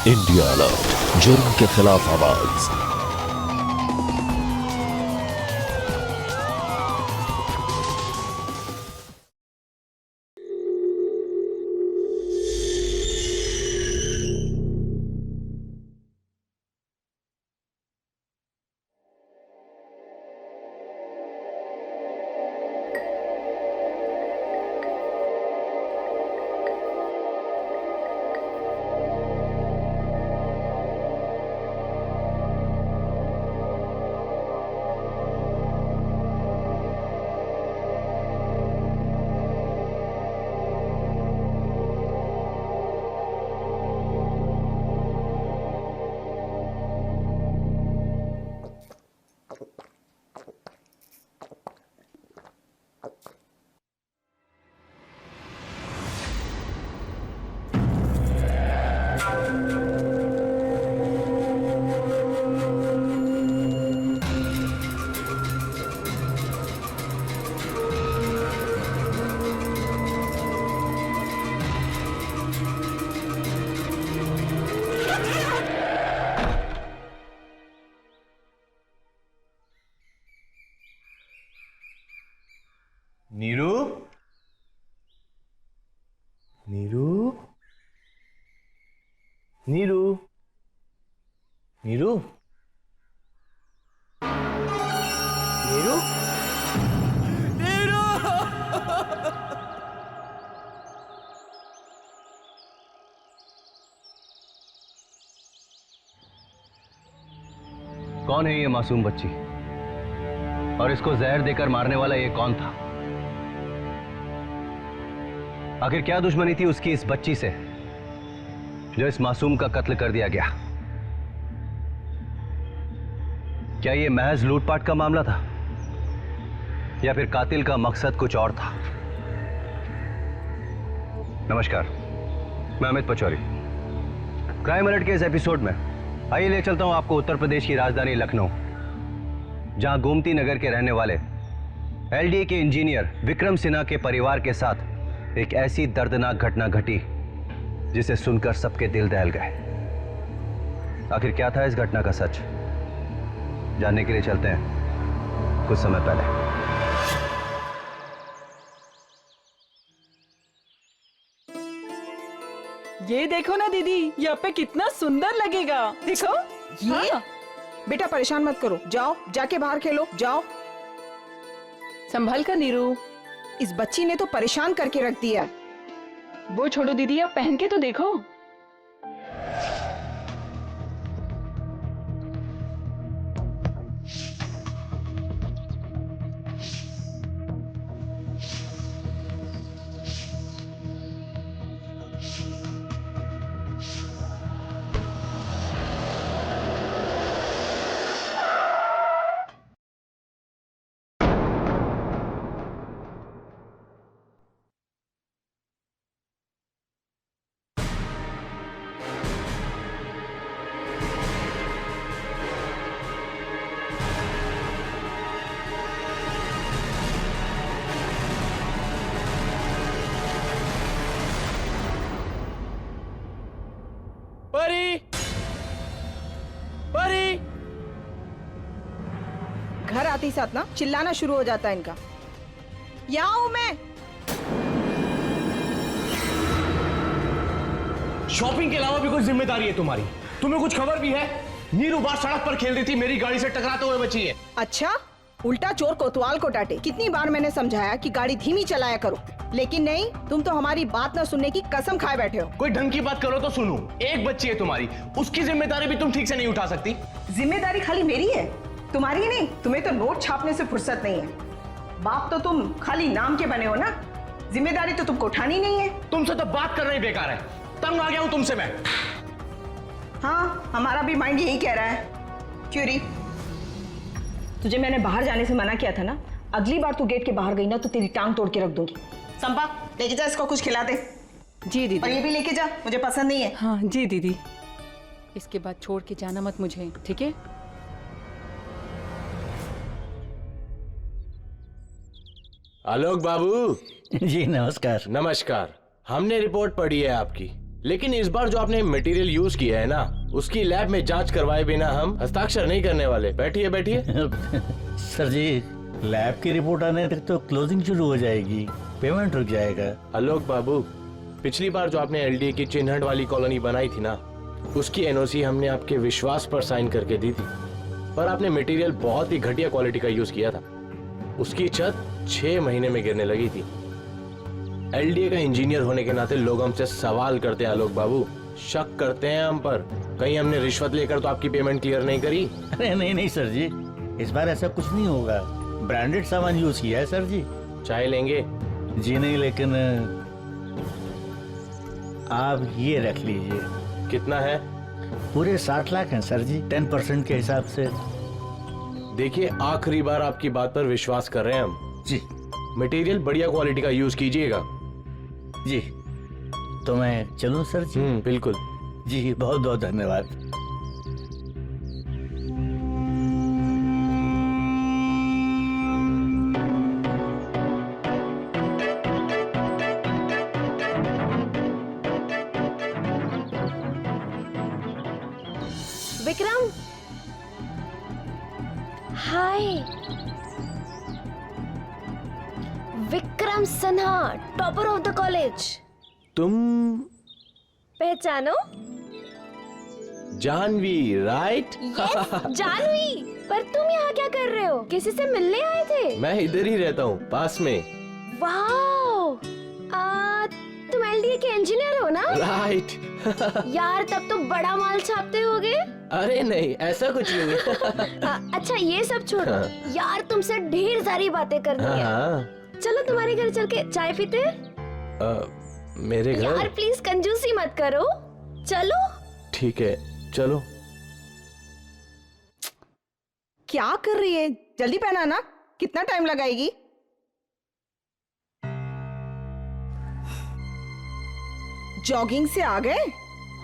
India alert, जुर्म के खिलाफ आवाज। नीरू, नीरू, नीरू, नीरू, नीरू, नीरू। कौन है ये मासूम बच्ची और इसको जहर देकर मारने वाला ये कौन था? आखिर क्या दुश्मनी थी उसकी इस बच्ची से जो इस मासूम का कत्ल कर दिया गया? क्या ये महज लूटपाट का मामला था या फिर कातिल का मकसद कुछ और था? नमस्कार, मैं अमित पचौरी। क्राइम अलर्ट के इस एपिसोड में आइए ले चलता हूं आपको उत्तर प्रदेश की राजधानी लखनऊ, जहां गोमती नगर के रहने वाले एलडीए के इंजीनियर विक्रम सिन्हा के परिवार के साथ एक ऐसी दर्दनाक घटना घटी जिसे सुनकर सबके दिल दहल गए। आखिर क्या था इस घटना का सच, जानने के लिए चलते हैं कुछ समय पहले। ये देखो ना दीदी, यहाँ पे कितना सुंदर लगेगा। देखो ये हाँ। बेटा परेशान मत करो, जाओ जाके बाहर खेलो, जाओ। संभल कर नीरू। इस बच्ची ने तो परेशान करके रख दिया। वो छोड़ो दीदी, आप पहन के तो देखो। परी, परी। घर आते ही साथ ना चिल्लाना शुरू हो जाता है इनका। यहाँ हूँ मैं। शॉपिंग के अलावा भी कोई जिम्मेदारी है तुम्हारी? तुम्हें कुछ खबर भी है? नीरू बाहर सड़क पर खेल रही थी, मेरी गाड़ी से टकराते हुए बची है। अच्छा, उल्टा चोर कोतवाल को डांटे। कितनी बार मैंने समझाया कि गाड़ी धीमी चलाया करो, लेकिन नहीं, तुम तो हमारी बात न सुनने की कसम खाए बैठे हो। कोई ढंग की बात करो तो सुनो। एक बच्ची है तुम्हारी, उसकी जिम्मेदारी भी तुम ठीक से नहीं उठा सकती। जिम्मेदारी खाली मेरी है, तुम्हारी नहीं। तुम्हें तो नोट छापने से फुर्सत नहीं है। बाप तो तुम खाली नाम के बने हो ना, जिम्मेदारी तो तुमको उठानी नहीं है। तुमसे तो बात करना ही बेकार है। तंग आ गया हूं तुमसे मैं। हाँ, हमारा भी माइंड यही कह रहा है। क्यूरी, तुझे मैंने बाहर जाने से मना किया था ना। अगली बार तू गेट के बाहर गई ना तो तेरी टांग तोड़ के रख दूंगी। संपा, लेके जा इसको, कुछ खिला दे। जी दीदी। और ये भी लेके जा, मुझे पसंद नहीं है। हाँ जी दीदी। इसके बाद छोड़ के जाना मत मुझे, ठीक है? आलोक बाबू। जी नमस्कार। नमस्कार। हमने रिपोर्ट पढ़ी है आपकी। लेकिन इस बार जो आपने मटेरियल यूज किया है ना, उसकी लैब में जांच करवाए बिना हम हस्ताक्षर नहीं करने वाले। बैठिए बैठिए। सर जी, लैब की रिपोर्ट आने तक तो क्लोजिंग शुरू हो जाएगी, पेमेंट रुक जाएगा। आलोक बाबू, पिछली बार जो आपने एलडीए की चिन्हट वाली कॉलोनी बनाई थी ना, उसकी एनओसी हमने आपके विश्वास पर साइन करके दी थी, पर आपने मटेरियल बहुत ही घटिया क्वालिटी का यूज किया था। उसकी छत 6 महीने में गिरने लगी थी। एलडीए का इंजीनियर होने के नाते लोग हमसे सवाल करते हैं आलोक बाबू, शक करते हैं हम पर, कहीं हमने रिश्वत लेकर तो आपकी पेमेंट क्लियर नहीं करी। अरे नहीं नहीं सर जी, इस बार ऐसा कुछ नहीं होगा। ब्रांडेड सामान यूज किया है सर जी। चाय लेंगे? जी नहीं, लेकिन आप ये रख लीजिए। कितना है? पूरे 60 लाख हैं सर जी, 10% के हिसाब से। देखिए, आखिरी बार आपकी बात पर विश्वास कर रहे हैं हम। जी मटेरियल बढ़िया क्वालिटी का यूज कीजिएगा। जी, तो मैं चलूं सर जी? बिल्कुल जी, बहुत बहुत धन्यवाद। Vikram, hi. Vikram Sinha, topper of the college. तुम पहचानो? जानवी, राइट? यस, जानवी। पर तुम यहाँ क्या कर रहे हो? किसी से मिलने आए थे? मैं इधर ही रहता हूँ, पास में। वाओ, तुम एलडीए के इंजीनियर हो ना? राइट। यार, तब तो बड़ा माल छापते होगे। अरे नहीं, ऐसा कुछ नहीं है। अच्छा, ये सब छोड़ो। यार, तुमसे ढेर सारी बातें करनी है। हाँ। चलो तुम्हारे घर चल के चाय पीते हैं। मेरे घर? यार प्लीज कंजूसी मत करो, चलो। ठीक है, चलो। क्या कर रही है? जल्दी पहना ना, कितना टाइम लगाएगी? जॉगिंग से आ गए?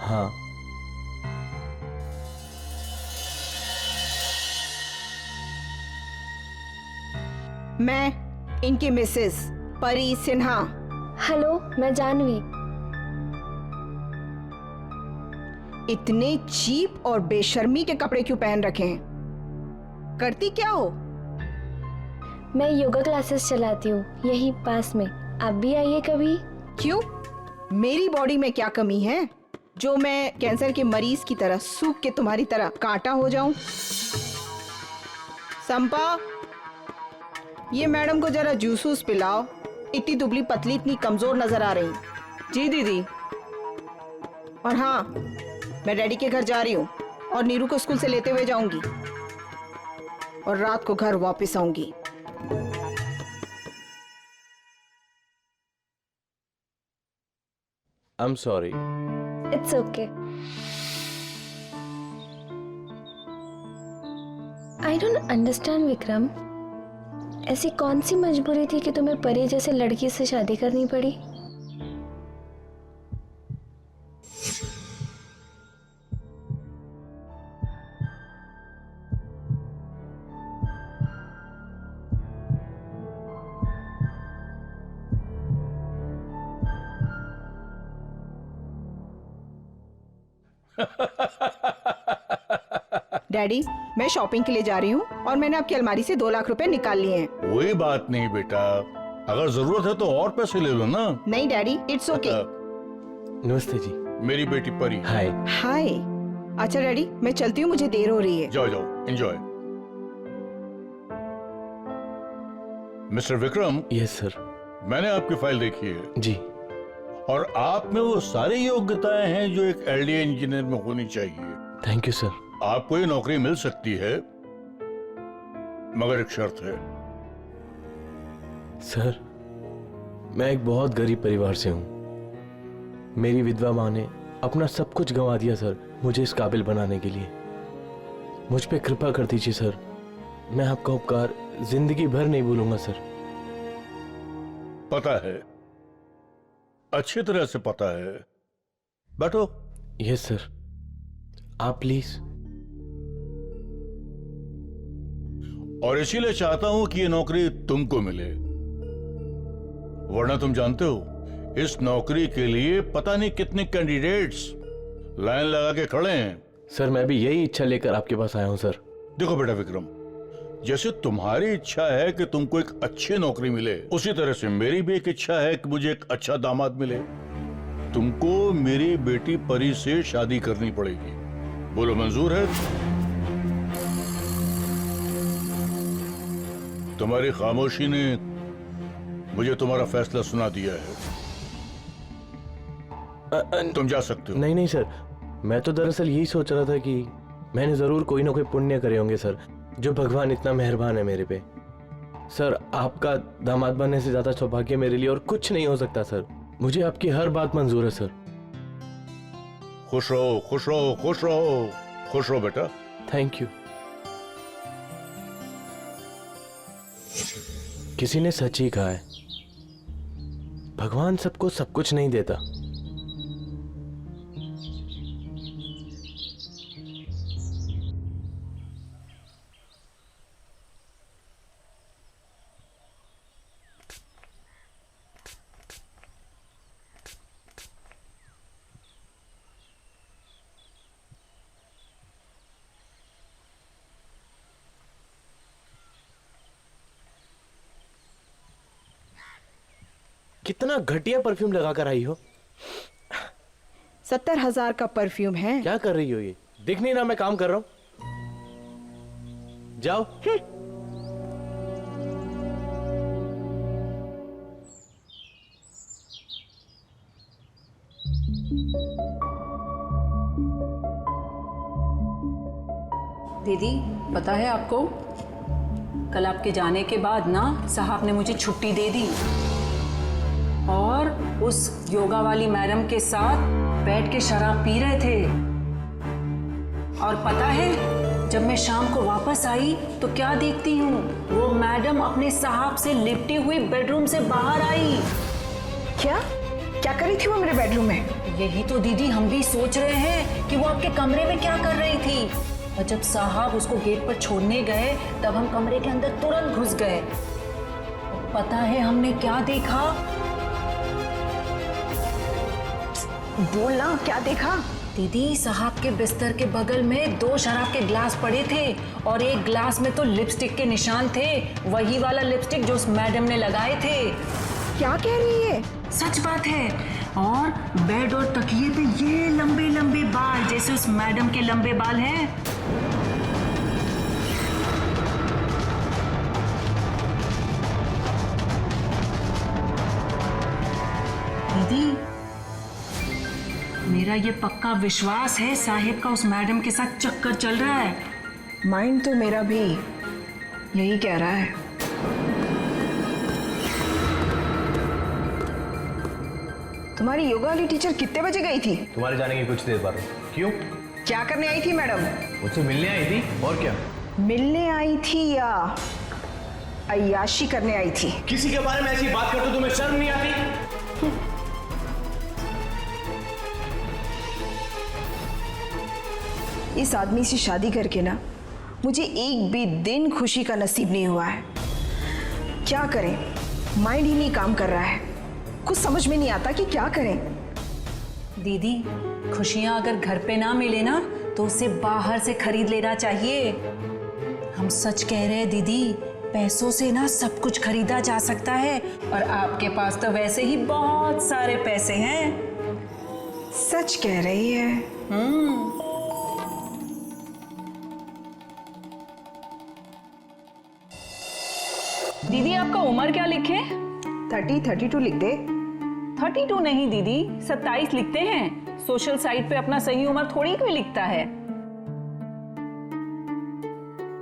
हाँ। मैं इनकी मिसेस परी सिन्हा। हेलो, मैं जानवी। इतने चीप और बेशर्मी के कपड़े क्यों पहन रखे हैं? करती क्या हो? मैं योगा क्लासेस चलाती हूँ यहीं पास में, आप भी आइए कभी। क्यों? मेरी बॉडी में क्या कमी है जो मैं कैंसर के मरीज की तरह सूख के तुम्हारी तरह कांटा हो जाऊं? संपा, ये मैडम को जरा जूस पिलाओ, इतनी दुबली पतली, इतनी कमजोर नजर आ रही। जी दीदी। और हाँ, मैं डैडी के घर जा रही हूँ और नीरू को स्कूल से लेते हुए जाऊंगी और रात को घर वापस आऊंगी। I'm sorry. It's okay. I don't understand Vikram, ऐसी कौन सी मजबूरी थी कि तुम्हें परी जैसे लड़की से शादी करनी पड़ी? डैडी, मैं शॉपिंग के लिए जा रही हूँ और मैंने आपकी अलमारी से 2 लाख रुपए निकाल लिए हैं। कोई बात नहीं बेटा, अगर जरूरत है तो और पैसे ले लो ना। नहीं डैडी, इट्स ओके। नमस्ते जी। मेरी बेटी परी। हाय। हाय। अच्छा डैडी, मैं चलती हूँ, मुझे देर हो रही है। जाओ जाओ, enjoy. Mister Vikram. Yes sir. मैंने आपकी फाइल देखी है जी। और आप में वो सारी योग्यताएं हैं जो एक एलडीए इंजीनियर में होनी चाहिए। Thank you sir. आपको ये नौकरी मिल सकती है, मगर एक शर्त है। सर, मैं एक बहुत गरीब परिवार से हूँ। मेरी विधवा माँ ने अपना सब कुछ गंवा दिया सर, मुझे इस काबिल बनाने के लिए। मुझ पे कृपा कर दीजिए सर, मैं आपका उपकार जिंदगी भर नहीं भूलूंगा सर। पता है, अच्छी तरह से पता है। बैठो। यस सर, आप प्लीज। और इसीलिए चाहता हूं कि ये नौकरी तुमको मिले, वरना तुम जानते हो इस नौकरी के लिए पता नहीं कितने कैंडिडेट्स लाइन लगा के खड़े हैं। सर मैं भी यही इच्छा लेकर आपके पास आया हूँ सर। देखो बेटा विक्रम, जैसे तुम्हारी इच्छा है कि तुमको एक अच्छी नौकरी मिले, उसी तरह से मेरी भी एक इच्छा है कि मुझे एक अच्छा दामाद मिले। तुमको मेरी बेटी परी से शादी करनी पड़ेगी। बोलो मंजूर है? तुम्हारी खामोशी ने मुझे तुम्हारा फैसला सुना दिया है। तुम जा सकते हो। नहीं नहीं सर, मैं तो दरअसल यही सोच रहा था कि मैंने जरूर कोई ना कोई पुण्य करे होंगे सर, जो भगवान इतना मेहरबान है मेरे पे। सर आपका दामाद बनने से ज्यादा सौभाग्य मेरे लिए और कुछ नहीं हो सकता सर। मुझे आपकी हर बात मंजूर है सर। खुश रहो, खुश रहो, खुश रहो, खुश रहो बेटा। Thank you. किसी ने सच ही कहा है, भगवान सबको सब कुछ नहीं देता। कितना घटिया परफ्यूम लगा कर आई हो। 70,000 का परफ्यूम है। क्या कर रही हो ये? दिख नहीं रहा मैं काम कर रहा हूं? जाओ। दीदी पता है आपको, कल आपके जाने के बाद ना साहब ने मुझे छुट्टी दे दी और उस योगा वाली मैडम के साथ बैठ के शराब पी रहे थे। और पता है जब मैं शाम को वापस आई तो क्या देखती हूँ, वो मैडम अपने साहब से लिपटी हुई बेडरूम से बाहर आई। क्या क्या करी थी वो मेरे बेडरूम में? यही तो दीदी हम भी सोच रहे हैं कि वो आपके कमरे में क्या कर रही थी। और जब साहब उसको गेट पर छोड़ने गए तब हम कमरे के अंदर तुरंत घुस गए। पता है हमने क्या देखा? बोलना, क्या देखा? दीदी साहब के बिस्तर के बगल में 2 शराब के ग्लास पड़े थे और एक ग्लास में तो लिपस्टिक के निशान थे, वही वाला लिपस्टिक जो उस मैडम ने लगाए थे। क्या कह रही है? सच बात है। और बेड और तकिए पे ये लंबे लंबे बाल जैसे उस मैडम के लंबे बाल हैं। दीदी मेरा ये पक्का विश्वास है साहिब का उस मैडम के साथ चक्कर चल रहा है। माइंड तो मेरा भी यही कह रहा है। तुम्हारी योगा वाली टीचर कितने बजे गई थी? तुम्हारे जाने की कुछ देर बाद। क्यों? क्या करने आई थी मैडम? मुझसे मिलने आई थी और क्या? मिलने आई थी या अय्याशी करने आई थी? किसी के बारे में ऐसी बात करते तुम्हें शर्म नहीं आती? इस आदमी से शादी करके ना मुझे एक भी दिन खुशी का नसीब नहीं हुआ है। क्या करें, माइंड ही नहीं काम कर रहा है। कुछ समझ में नहीं आता कि क्या करें। दीदी खुशियां अगर घर पे ना मिले ना तो उसे बाहर से खरीद लेना चाहिए। हम सच कह रहे हैं दीदी, पैसों से ना सब कुछ खरीदा जा सकता है और आपके पास तो वैसे ही बहुत सारे पैसे हैं। सच कह रही है। दीदी आपका उम्र क्या लिखे? 32 लिख दे। 32 नहीं दीदी, 27 लिखते हैं। सोशल साइट पे अपना सही उम्र थोड़ी कोई लिखता है।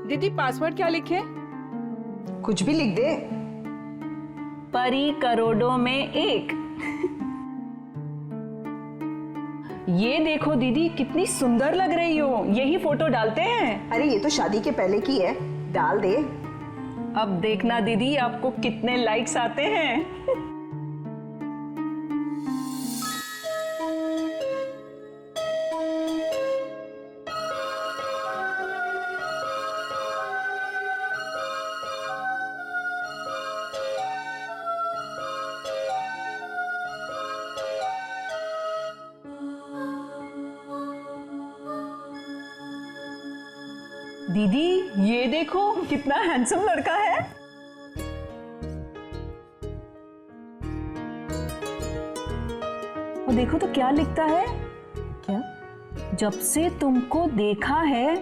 दीदी पासवर्ड क्या लिखे? कुछ भी लिख दे। परी करोड़ों में एक। ये देखो दीदी कितनी सुंदर लग रही हो, यही फोटो डालते हैं। अरे ये तो शादी के पहले की है, डाल दे। अब देखना दीदी आपको कितने लाइक्स आते हैं। दीदी ये देखो कितना हैंडसम लड़का है। और देखो तो क्या लिखता है, क्या, जब से तुमको देखा है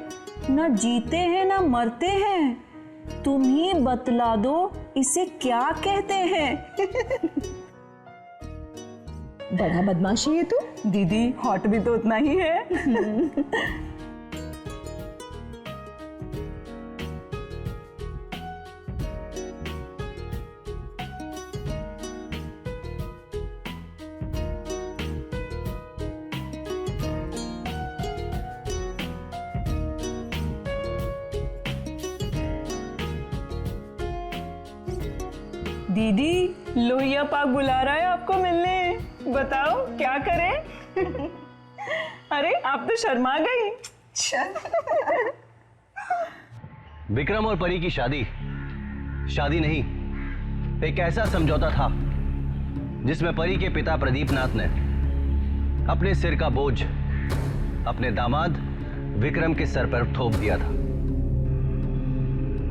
ना जीते हैं ना मरते हैं, तुम ही बतला दो इसे क्या कहते हैं। बड़ा बदमाशी है तू। दीदी हॉट भी तो उतना ही है। दीदी लोहिया पाक बुला रहा है आपको मिलने, बताओ क्या करें। अरे आप तो शर्मा गई। विक्रम और परी की शादी शादी नहीं, एक ऐसा समझौता था जिसमें परी के पिता प्रदीप नाथ ने अपने सिर का बोझ अपने दामाद विक्रम के सर पर थोप दिया था,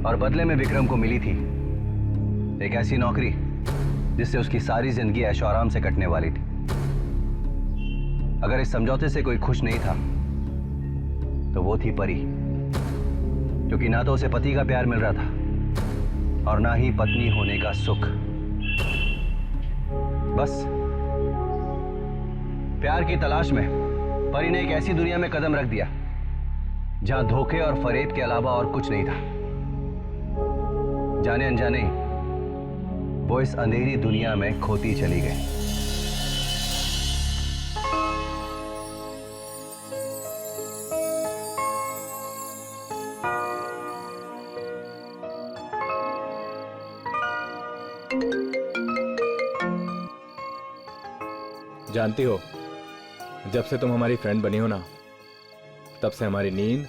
और बदले में विक्रम को मिली थी एक ऐसी नौकरी जिससे उसकी सारी जिंदगी ऐशो आराम से कटने वाली थी। अगर इस समझौते से कोई खुश नहीं था तो वो थी परी, क्योंकि ना तो उसे पति का प्यार मिल रहा था और ना ही पत्नी होने का सुख। बस प्यार की तलाश में परी ने एक ऐसी दुनिया में कदम रख दिया जहां धोखे और फरेब के अलावा और कुछ नहीं था। जाने अनजाने वो इस अंधेरी दुनिया में खोती चली गई। जानती हो, जब से तुम हमारी फ्रेंड बनी हो ना, तब से हमारी नींद,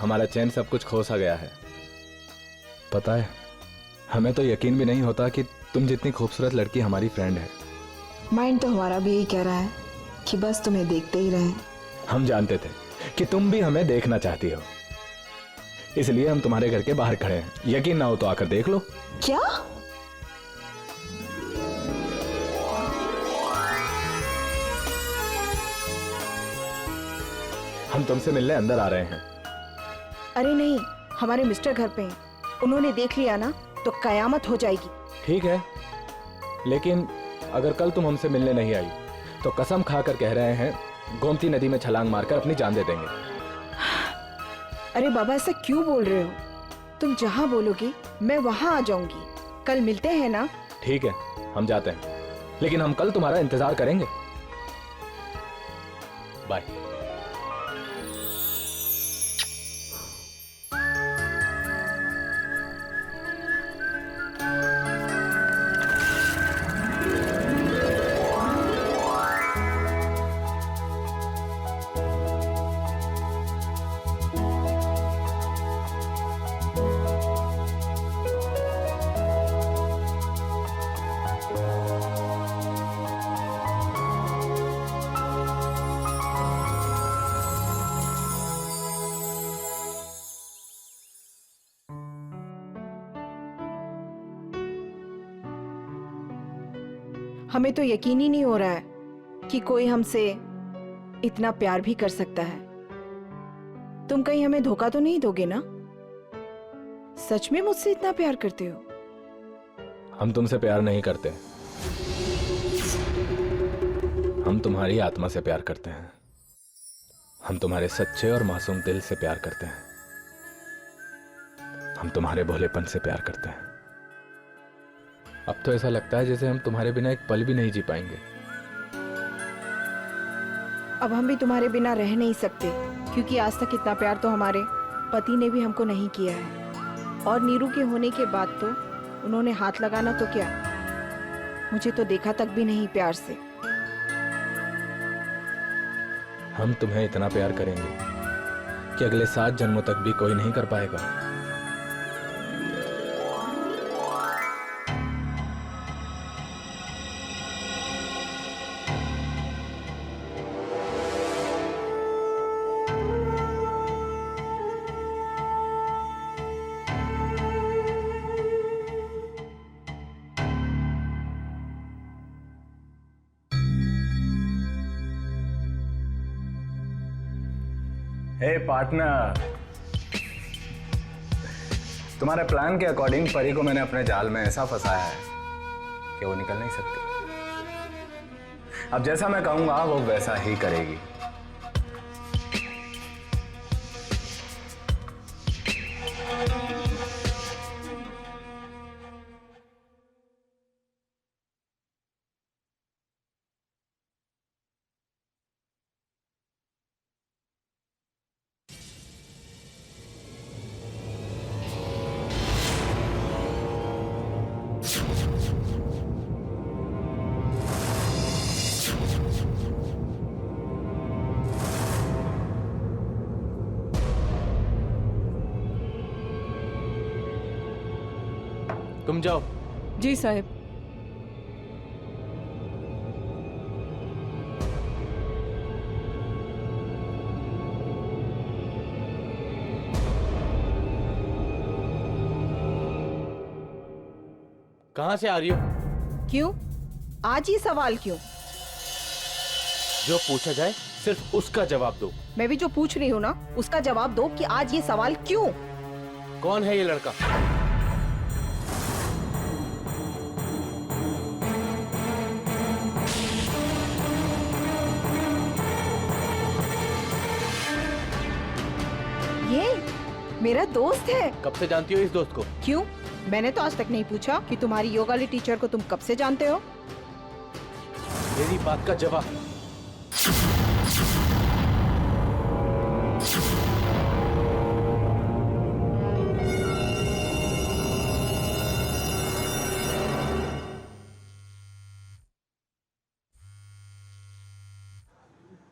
हमारा चैन, सब कुछ खो सा गया है। पता है, हमें तो यकीन भी नहीं होता कि तुम जितनी खूबसूरत लड़की हमारी फ्रेंड है। माइंड तो हमारा भी यही कह रहा है कि बस तुम्हें देखते ही रहें। हम जानते थे कि तुम भी हमें देखना चाहती हो, इसलिए हम तुम्हारे घर के बाहर खड़े हैं। यकीन ना हो तो आकर देख लो। क्या? हम तुमसे मिलने अंदर आ रहे हैं। अरे नहीं, हमारे मिस्टर घर पे हैं, उन्होंने देख लिया ना तो कयामत हो जाएगी। ठीक है, लेकिन अगर कल तुम हमसे मिलने नहीं आई तो कसम खाकर कह रहे हैं गोमती नदी में छलांग मारकर अपनी जान दे देंगे। अरे बाबा, ऐसा क्यों बोल रहे हो? तुम जहां बोलोगी मैं वहां आ जाऊंगी। कल मिलते हैं ना? ठीक है, हम जाते हैं, लेकिन हम कल तुम्हारा इंतजार करेंगे। बाय। हमें तो यकीन ही नहीं हो रहा है कि कोई हमसे इतना प्यार भी कर सकता है। तुम कहीं हमें धोखा तो नहीं दोगे ना? सच में मुझसे इतना प्यार करते हो? हम तुमसे प्यार नहीं करते, हम तुम्हारी आत्मा से प्यार करते हैं। हम तुम्हारे सच्चे और मासूम दिल से प्यार करते हैं। हम तुम्हारे भोलेपन से प्यार करते हैं। अब तो ऐसा लगता है जैसे हम तुम्हारे बिना एक पल भी नहीं जी पाएंगे। अब हम भी तुम्हारे बिना रह नहीं सकते, क्योंकि आज तक इतना प्यार तो हमारे पति ने भी हमको नहीं किया है। और नीरू के होने के बाद तो उन्होंने हाथ लगाना तो क्या, मुझे तो देखा तक भी नहीं प्यार से। हम तुम्हें इतना प्यार करेंगे कि अगले 7 जन्मों तक भी कोई नहीं कर पाएगा। हे पार्टनर, तुम्हारे प्लान के अकॉर्डिंग परी को मैंने अपने जाल में ऐसा फंसाया है कि वो निकल नहीं सकती। अब जैसा मैं कहूंगा वो वैसा ही करेगी। तुम जाओ। जी साहब। कहां से आ रही हो? क्यों? आज ये सवाल क्यों? जो पूछा जाए सिर्फ उसका जवाब दो। मैं भी जो पूछ रही हूँ ना उसका जवाब दो कि आज ये सवाल क्यों? कौन है ये लड़का? ये मेरा दोस्त है। कब से जानती हो इस दोस्त को? क्यों? मैंने तो आज तक नहीं पूछा कि तुम्हारी योगा वाली टीचर को तुम कब से जानते हो। मेरी बात का जवाब।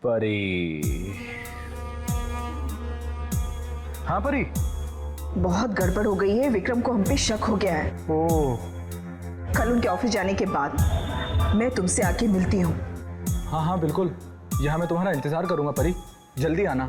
परी, हाँ परी। बहुत गड़बड़ हो गई है। विक्रम को हम पे शक हो गया है। ओह, कल उनके ऑफिस जाने के बाद मैं तुमसे आके मिलती हूँ। हाँ हाँ बिल्कुल, यहाँ मैं तुम्हारा इंतजार करूंगा परी, जल्दी आना।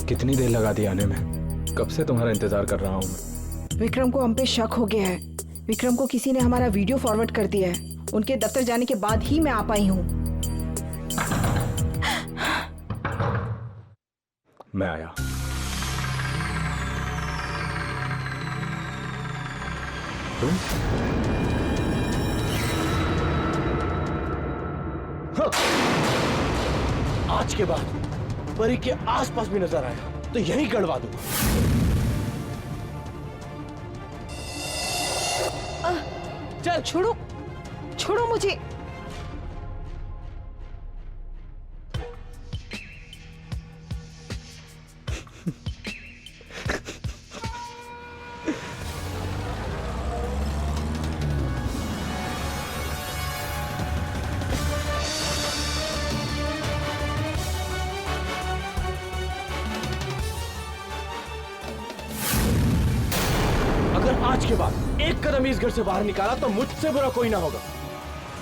कितनी देर लगा दी आने में? कब से तुम्हारा इंतजार कर रहा हूँ मैं। विक्रम को हम पे शक हो गया है। विक्रम को किसी ने हमारा वीडियो फॉरवर्ड कर दिया है। उनके दफ्तर जाने के बाद ही मैं आ पाई हूँ। मैं आया। तुम? आज के बाद परी के आसपास भी नजर आया तो यही गड़वा दूंगा। चल छोड़ो, छोड़ो मुझे। आज के बाद एक कदम इस घर से बाहर निकाला तो मुझसे बुरा कोई ना होगा।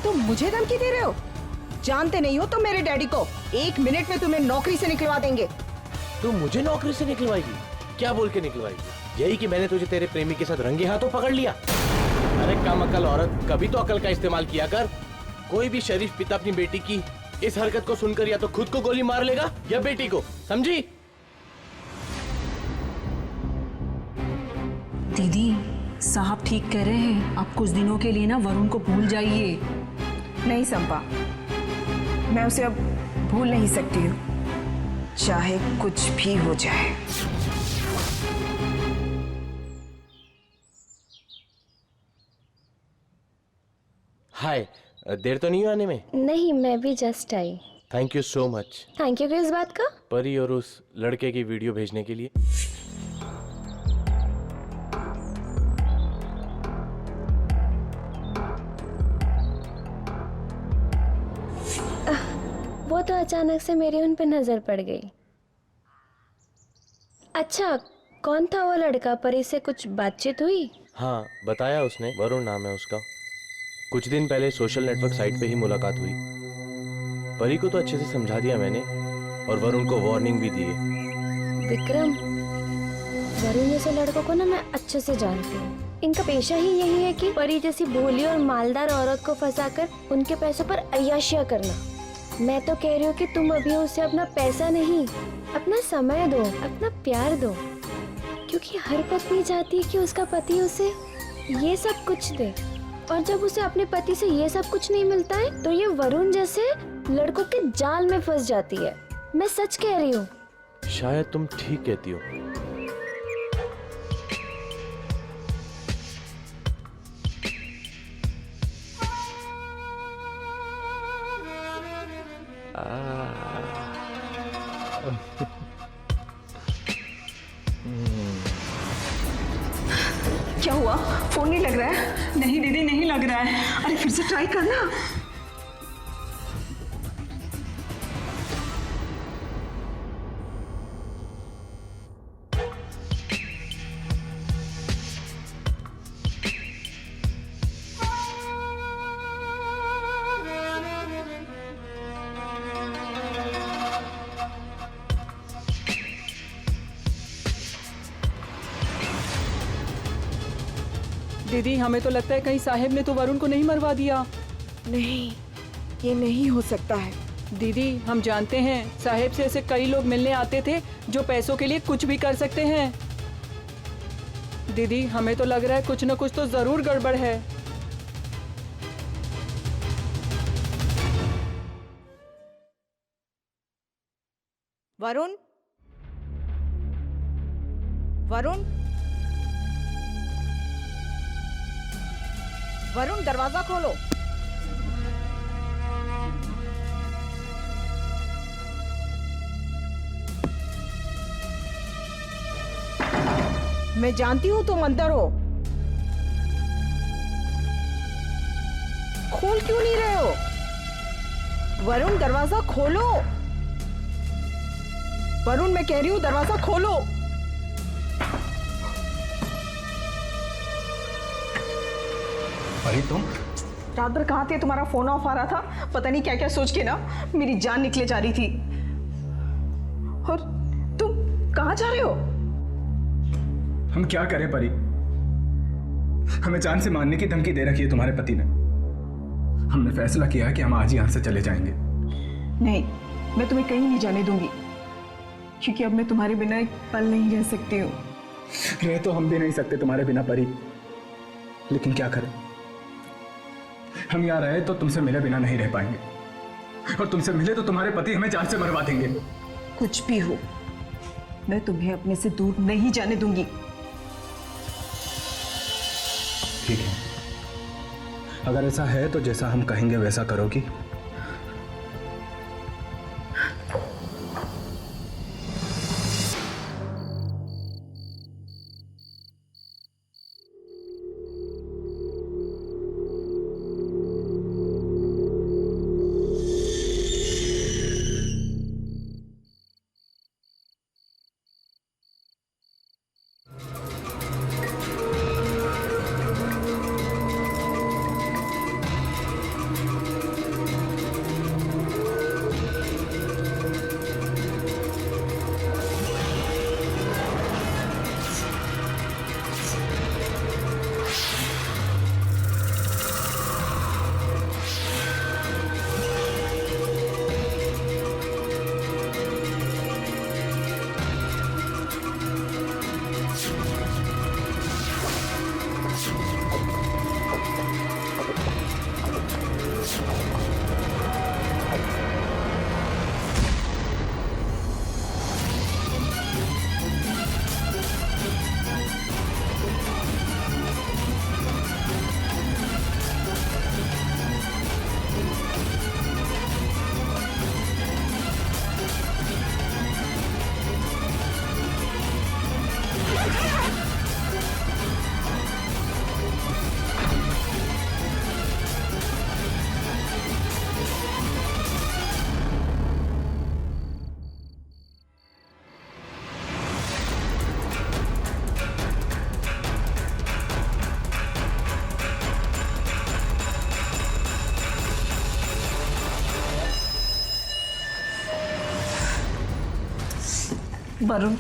तुम मुझे धमकी दे रहे हो? जानते नहीं हो तुम मेरे डैडी को? 1 मिनट में तुम्हें नौकरी से निकलवा देंगे। तू मुझे नौकरी से निकलवाएगी? क्या बोल के निकलवाएगी? यही कि मैंने तुझे तेरे प्रेमी के साथ रंगे हाथों पकड़ लिया? अरे कम अकल औरत, कभी तो अकल का इस्तेमाल किया कर। कोई भी शरीफ पिता अपनी बेटी की इस हरकत को सुनकर या तो खुद को गोली मार लेगा या बेटी को, समझी? दीदी साहब ठीक कह रहे हैं, आप कुछ दिनों के लिए ना वरुण को भूल जाइए। नहीं संपा, मैं उसे अब भूल नहीं सकती हूँ, चाहे कुछ भी हो जाए। हाय, देर तो नहीं हुई आने में? नहीं, मैं भी just I. Thank you so much. Thank you किस बात का? परी और उस लड़के की वीडियो भेजने के लिए। वो तो अचानक से मेरी उन पे नजर पड़ गई। अच्छा, कौन था वो लड़का? परी से कुछ बातचीत हुई? हाँ, बताया उसने, वरुण नाम है उसका। कुछ दिन पहले सोशल नेटवर्क साइट पे ही मुलाकात हुई। परी को तो अच्छे से समझा दिया मैंने और वरुण को वार्निंग भी दी है। विक्रम, वरुण जैसे लड़कों को ना मैं अच्छे से जानती हूँ। इनका पेशा ही यही है कि परी जैसी भोली और मालदार औरत को फंसाकर उनके पैसों पर अय्याशियां करना। मैं तो कह रही हूँ कि तुम अभी उसे अपना पैसा नहीं, अपना समय दो, अपना प्यार दो, क्योंकि हर पत्नी चाहती है कि उसका पति उसे ये सब कुछ दे, और जब उसे अपने पति से ये सब कुछ नहीं मिलता है तो ये वरुण जैसे लड़कों के जाल में फंस जाती है। मैं सच कह रही हूँ। शायद तुम ठीक कहती हो। क्या हुआ? फोन नहीं लग रहा है? नहीं दीदी, नहीं लग रहा है। अरे फिर से ट्राई करना। दीदी, हमें तो लगता है कहीं साहिब ने तो वरुण को नहीं मरवा दिया। नहीं, ये नहीं हो सकता है। दीदी, हम जानते हैं साहिब से ऐसे कई लोग मिलने आते थे जो पैसों के लिए कुछ भी कर सकते हैं। दीदी, हमें तो लग रहा है कुछ न कुछ तो जरूर गड़बड़ है। वरुण, वरुण, वरुण, दरवाजा खोलो। मैं जानती हूँ तुम अंदर हो। खोल क्यों नहीं रहे हो? वरुण, दरवाजा खोलो। वरुण, मैं कह रही हूँ दरवाजा खोलो। परी, तुम रात भर कहाँ थे? तुम्हारा फोन ऑफ आ रहा था, पता नहीं क्या क्या सोच के ना मेरी जान निकले जा रही थी। और तुम कहाँ जा रहे हो? हम क्या करें परी? हमें जान से मारने की धमकी दे रखी है तुम्हारे पति ने। हमने फैसला किया है कि हम आज ही यहाँ से चले जाएंगे। नहीं, मैं तुम्हें कहीं नहीं जाने दूंगी, क्योंकि अब मैं तुम्हारे बिना एक पल नहीं रह सकती हूँ। रह तो हम भी नहीं सकते तुम्हारे बिना परी, लेकिन क्या करें? हम यहाँ रहे तो तुमसे मिले बिना नहीं रह पाएंगे, और तुमसे मिले तो तुम्हारे पति हमें जान से मरवा देंगे। कुछ भी हो, मैं तुम्हें अपने से दूर नहीं जाने दूंगी। ठीक है, अगर ऐसा है तो जैसा हम कहेंगे वैसा करोगी। वरुण,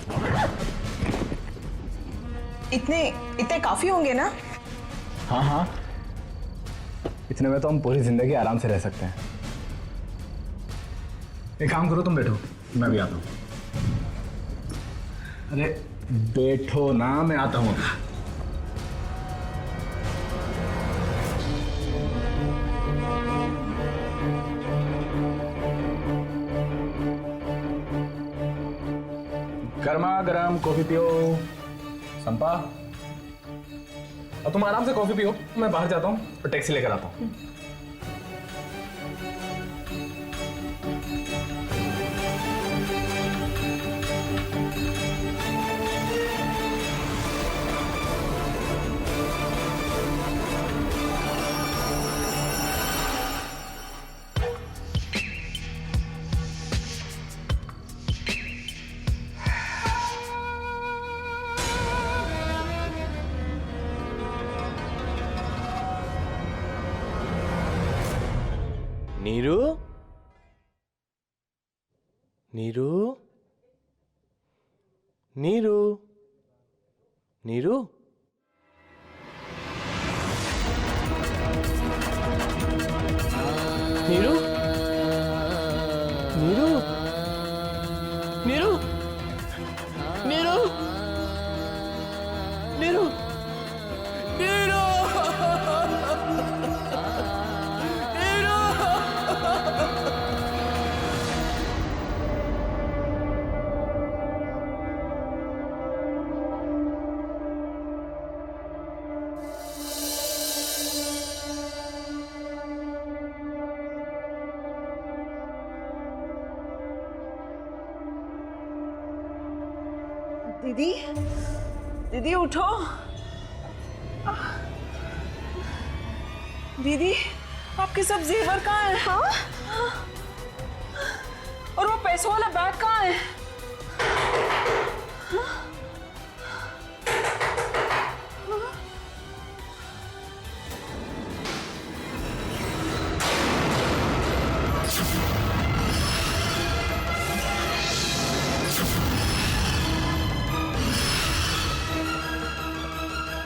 इतने इतने काफी होंगे ना? हाँ हाँ, इतने में तो हम पूरी जिंदगी आराम से रह सकते हैं। एक काम करो, तुम बैठो, मैं भी आता हूँ। अरे बैठो ना, मैं आता हूँ। गर्मा गर्म कॉफी पियो। संपा, अब तुम आराम से कॉफी पियो, मैं बाहर जाता हूँ और टैक्सी लेकर आता हूँ। नीरू, नीरू, नीरू, नीरू, नीरू, नीरू, नीरू, नीरू, नीरू, नीरू, दीदी, दीदी उठो। दीदी, आपके सब जेवर कहाँ हैं? हाँ? और वो पैसों वाला बैग कहाँ है?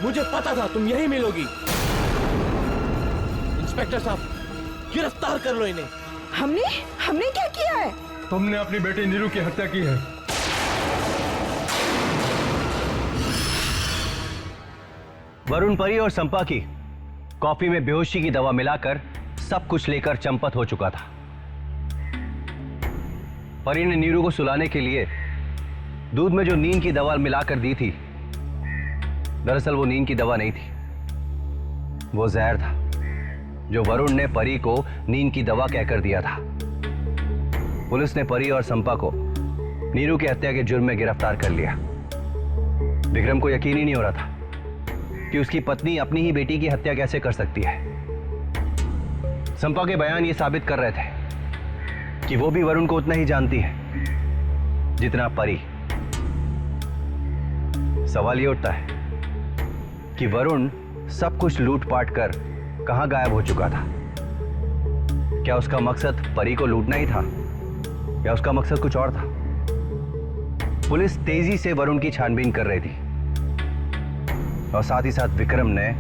मुझे पता था तुम यही मिलोगी। इंस्पेक्टर साहब, गिरफ्तार कर लो इन्हें। हमने हमने क्या किया है? तुमने अपनी बेटी नीरू की हत्या की है। वरुण, परी और संपा की कॉफी में बेहोशी की दवा मिलाकर सब कुछ लेकर चंपत हो चुका था। परी ने नीरू को सुलाने के लिए दूध में जो नींद की दवा मिलाकर दी थी, दरअसल वो नींद की दवा नहीं थी, वो जहर था जो वरुण ने परी को नींद की दवा कहकर दिया था। पुलिस ने परी और संपा को नीरू की हत्या के जुर्म में गिरफ्तार कर लिया। विक्रम को यकीन ही नहीं हो रहा था कि उसकी पत्नी अपनी ही बेटी की हत्या कैसे कर सकती है। संपा के बयान ये साबित कर रहे थे कि वो भी वरुण को उतना ही जानती है जितना परी। सवाल ये उठता है कि वरुण सब कुछ लूटपाट कर कहां गायब हो चुका था। क्या उसका मकसद परी को लूटना ही था या उसका मकसद कुछ और था? पुलिस तेजी से वरुण की छानबीन कर रही थी और साथ ही साथ विक्रम ने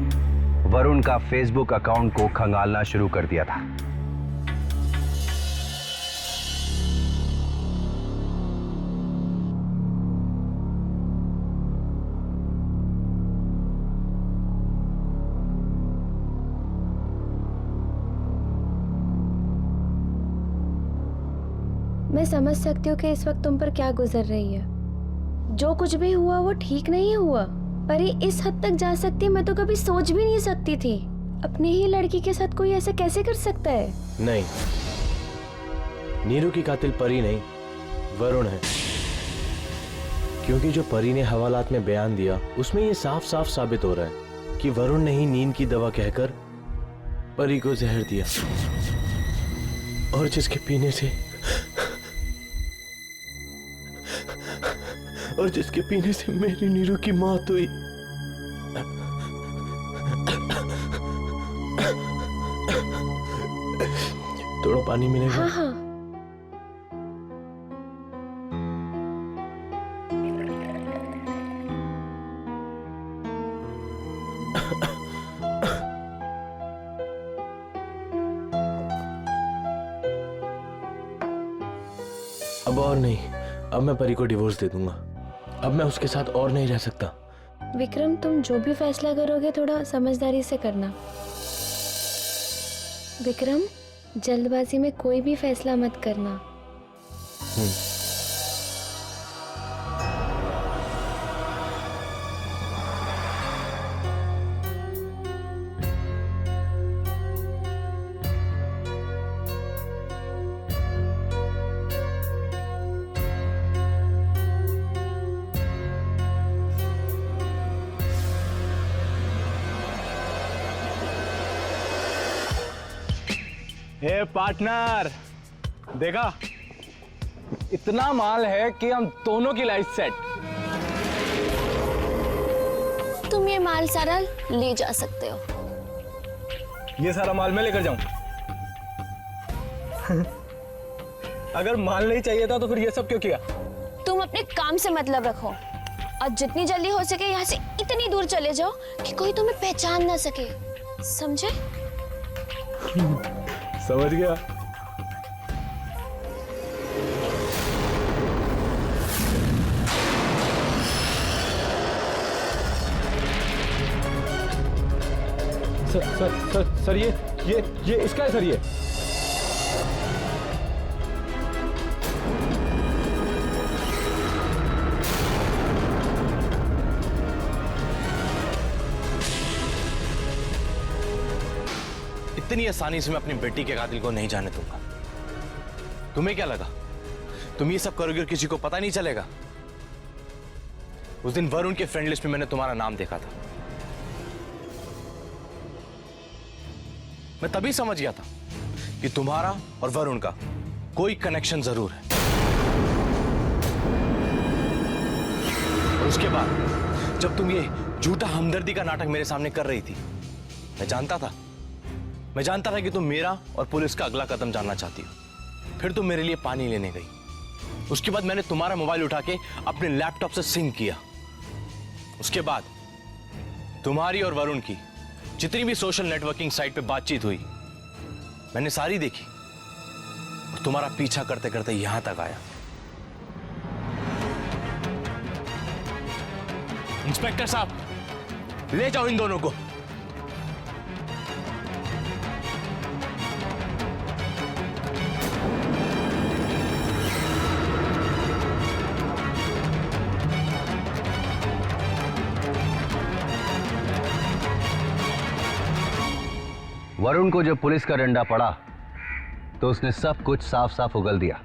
वरुण का फेसबुक अकाउंट को खंगालना शुरू कर दिया था। मैं समझ सकती हूँ कि इस वक्त तुम पर क्या गुजर रही है। जो कुछ भी हुआ वो ठीक नहीं हुआ। परी इस हद तक जा सकती है, मैं तो कभी सोच भी नहीं सकती थी। अपनी ही लड़की के साथ कोई ऐसा कैसे कर सकता है? नहीं, नीरू की कातिल परी नहीं, वरुण है। क्योंकि जो परी ने हवालात में बयान दिया उसमें ये साफ साफ साबित हो रहा है कि वरुण ने ही नींद की दवा कहकर परी को जहर दिया, और जिसके पीने से मेरी नीरू की मौत हुई। थोड़ा पानी मिलेगा? हाँ हाँ। अब और नहीं, अब मैं परी को डिवोर्स दे दूंगा। अब मैं उसके साथ और नहीं रह सकता। विक्रम, तुम जो भी फैसला करोगे थोड़ा समझदारी से करना। विक्रम, जल्दबाजी में कोई भी फैसला मत करना। हे पार्टनर, देखा इतना माल है कि हम दोनों की लाइफ सेट। तुम ये माल सारा ले जा सकते हो। ये सारा माल मैं लेकर जाऊं? अगर माल नहीं चाहिए था तो फिर ये सब क्यों किया? तुम अपने काम से मतलब रखो और जितनी जल्दी हो सके यहाँ से इतनी दूर चले जाओ कि कोई तुम्हें पहचान ना सके, समझे? समझ गया। सर ये इसका है सर। ये इतनी आसानी से मैं अपनी बेटी के कातिल को नहीं जाने दूंगा। तुम्हें क्या लगा तुम ये सब करोगे और किसी को पता नहीं चलेगा? उस दिन वरुण के फ्रेंड लिस्ट में मैंने तुम्हारा नाम देखा था। मैं तभी समझ गया था कि तुम्हारा और वरुण का कोई कनेक्शन जरूर है। और उसके बाद जब तुम ये झूठा हमदर्दी का नाटक मेरे सामने कर रही थी, मैं जानता था कि तुम मेरा और पुलिस का अगला कदम जानना चाहती हो। फिर तुम मेरे लिए पानी लेने गई। उसके बाद मैंने तुम्हारा मोबाइल उठा के अपने लैपटॉप से सिंक किया। उसके बाद तुम्हारी और वरुण की जितनी भी सोशल नेटवर्किंग साइट पे बातचीत हुई मैंने सारी देखी और तुम्हारा पीछा करते करते यहां तक आया। इंस्पेक्टर साहब, ले जाओ इन दोनों को। वरुण को जब पुलिस का डंडा पड़ा तो उसने सब कुछ साफ साफ उगल दिया।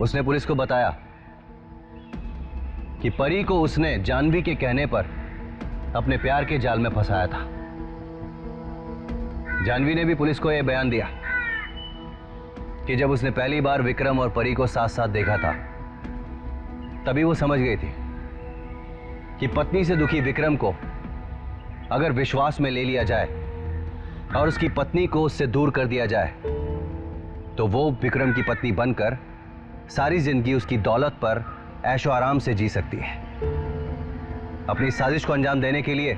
उसने पुलिस को बताया कि परी को उसने जानवी के कहने पर अपने प्यार के जाल में फंसाया था। जानवी ने भी पुलिस को यह बयान दिया कि जब उसने पहली बार विक्रम और परी को साथ साथ देखा था तभी वो समझ गई थी कि पत्नी से दुखी विक्रम को अगर विश्वास में ले लिया जाए और उसकी पत्नी को उससे दूर कर दिया जाए तो वो विक्रम की पत्नी बनकर सारी जिंदगी उसकी दौलत पर ऐशो आराम से जी सकती है। अपनी साजिश को अंजाम देने के लिए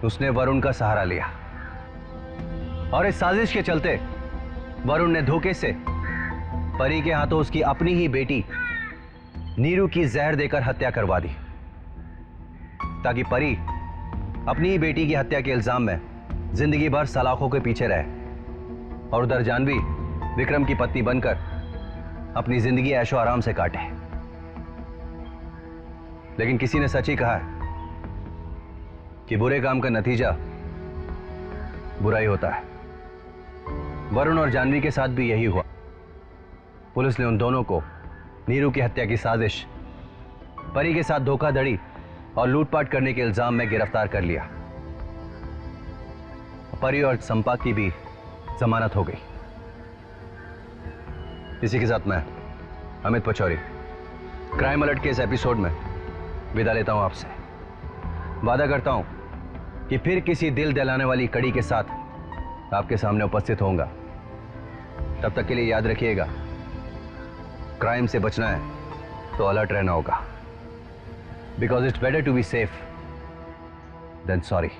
उसने वरुण का सहारा लिया और इस साजिश के चलते वरुण ने धोखे से परी के हाथों उसकी अपनी ही बेटी नीरू की जहर देकर हत्या करवा दी ताकि परी अपनी ही बेटी की हत्या के इल्जाम में जिंदगी भर सलाखों के पीछे रहे और उधर जानवी विक्रम की पत्नी बनकर अपनी जिंदगी ऐशो आराम से काटे। लेकिन किसी ने सच ही कहा है कि बुरे काम का नतीजा बुरा ही होता है। वरुण और जानवी के साथ भी यही हुआ। पुलिस ने उन दोनों को नीरू की हत्या की साजिश, परी के साथ धोखाधड़ी और लूटपाट करने के इल्जाम में गिरफ्तार कर लिया। परी और संपा की भी जमानत हो गई। इसी के साथ मैं अमित पचौरी क्राइम अलर्ट के इस एपिसोड में विदा लेता हूं आपसे। वादा करता हूं कि फिर किसी दिल दहलाने वाली कड़ी के साथ आपके सामने उपस्थित होऊंगा। तब तक के लिए याद रखिएगा, क्राइम से बचना है तो अलर्ट रहना होगा। Because it's better to be safe than sorry.